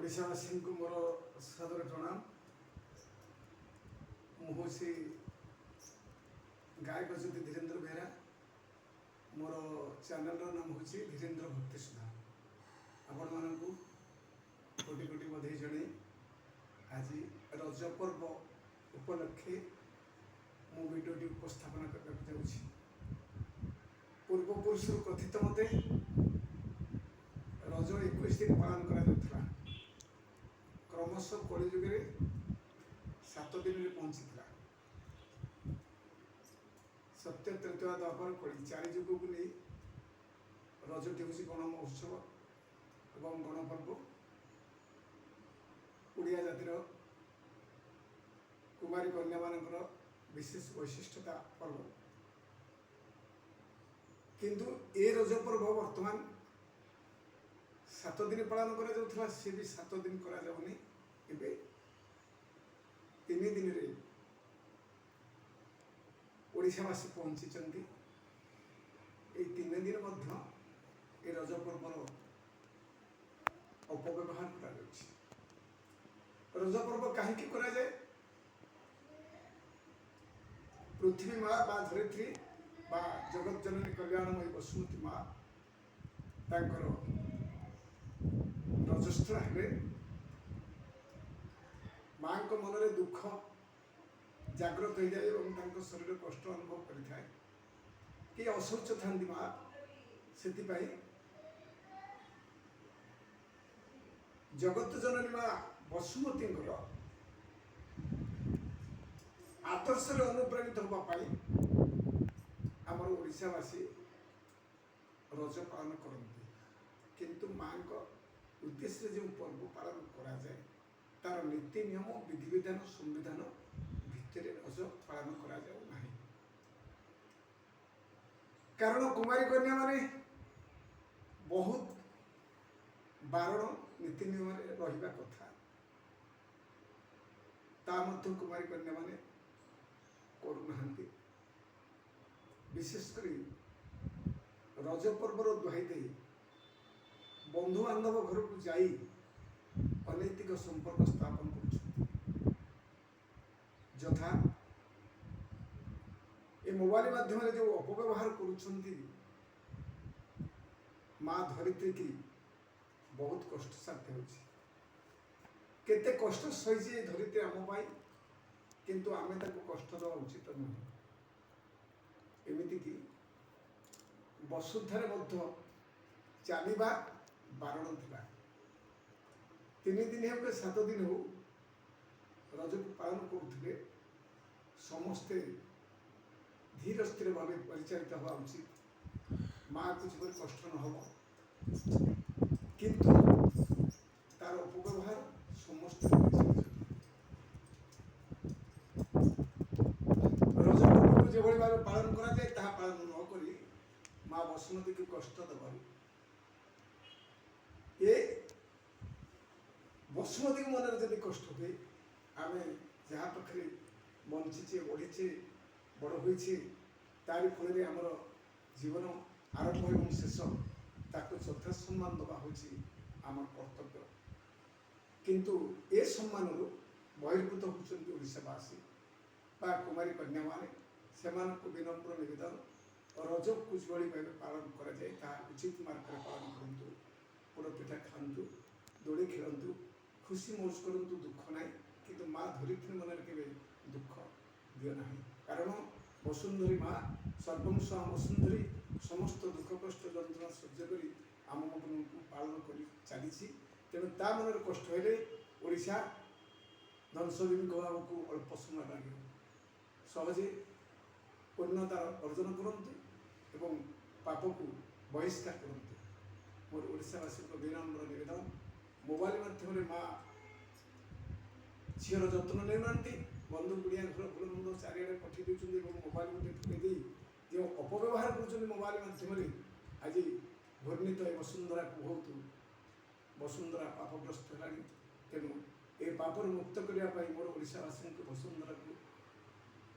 ओडावासी को मोर सादर प्रणाम। मुझे गायक ज्योति धीरेन्द्र बेहरा। मोर चैनल नाम हूँ धीरेन्द्र भक्ति सुधा। आपण मानक कोटि कोटि बधाई जन। आज रज पर्व उपलक्षे मु भिडियोटी उपस्थापन करने जाऊँगी। पूर्वपुरुष कथित मते रज 21 दिन पालन करा क्रमश कलिजुगे 7 दिन में पहुँची। सत्य तृतीय द्वापर कली 4 जुग को नहीं रजटी हूँ गण महोत्सव एवं गणपर्व। ओडिया जातिर कुमारी कन्या मानकर विशेष वैशिष्ट्यता पर्व। किंतु ए रज पर्व वर्तमान 7 दिन पालन करा सी भी 7 दिन करा जाउनी। एबे 3 दिन रे ओडिशावासी पहुँची। 3 दिन मध्य ए रज पर्वर अपव्यवहार करा जाउछि। रज पर्व कहीं करा जाए? पृथ्वी माँ बा धरित्री बा जगत जननी कल्याणमयी बसुमती माँ तांकर रजस्थ हेले माँ को मन में दुख जागृत हो जाए और शरीर कष्ट अनुभव करें कि अशौच था माँ से जगत जननी माँ बसुमती आदर्श अनुप्राणित होगापाई आमर ओडिशावासी रज पालन करते। किंतु माँ का उद्देश्य जो पर्व पालन करा जाए तार नीति नियम विधि विधान संविधान भितर रज पालन करा जाऊ नहीं। कारण कुमारी कन्या माने बहुत बारण नीति नियम रहिबा कथा ता मध्य कुमारी कन्या माने करूना। विशेषकर रज पर्वर दुहाई दे बंधु बांधव घर को जाई अनैतिक संपर्क स्थापन कर जथा ए मोबाइल माध्यम जो अपव्यवहार करुछंती माँ धरित्री की बहुत कष्ट साध्य होछि। केते कष्ट सही धरित्री आम पाई किंतु आमे ताको कष्ट देवा उचित नुह। एमिति कि वसुधारे मध्य चलवा बारण था। 3 दिन हो 7 दिन हो रज को पालन करुले समस्ते धीर स्थिर भाव परिचालित हवा उचित। माँ कुछ कष्ट न हो किंतु तार अपव्यवहार समस्त रज पर्व को जो भाव पालन करा जाए ता पालन न करी माँ बसुमती को कष्ट दबार ये बसुमती को मन जब कष्ट हुए आम जहाँ पाखे बंचीचे बढ़ीचे बड़ होईचे तारी फल आमर जीवन आरंभ और शेष ताको यथा सम्मान दबा हूँ आम कर्तव्य। किंतु ए सम्मान बहिर्भूत होती ओडिशावासी बा कुमारी कन्या माने से विनम्र निवेदन रज कुछ भाई पालन करा जाए ता उचित मार्ग में पालन करूँ। पोड़ पिठा खातु दोड़ी खेलतु खुशी मौज करूँ दुख ना कि माँ धरित्री मन के दुख दियो ना। कारण वसुंधरी माँ सर्वंश वसुंधरी समस्त दुख कष्ट जंत्रणा सह्य कर आम को पालन कर चली। तेणु ता मन कष्ट हेले ओडिशा ध्वंसभूमि कहवा को अल्प समय लगे सहजे पूर्णता अर्जन करते एवं पाप को बहिष्कार करते। मोर ओडिशावासी विनम्र निवेदन मोबाइल माध्यम माँ झीर जत्न नेना बंधु गुड़िया घर भल मंद चारिड़े पठे दूसरी मोबाइल गोटे ठुकई जो अपव्यवहार कर मोबाइल माध्यम आज घूर्णित वसुंधरा को बहुत वसुंधरा पापग्रस्त है। तेणु ए पापर मुक्त करने मोर ओडिशावासी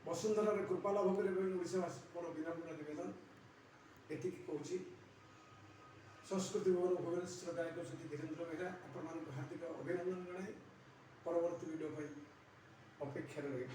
वसुंधरार कृपा लाभ करें ओडिशावासी मोर विनम्र निवेदन एति कहूँ। संस्कृति भवन भुवनेश्वर गायक श्री धीरेन्द्र बेहरा आपण हार्दिक अभिनंदन। ଅପେକ୍ଷାରେ ରହି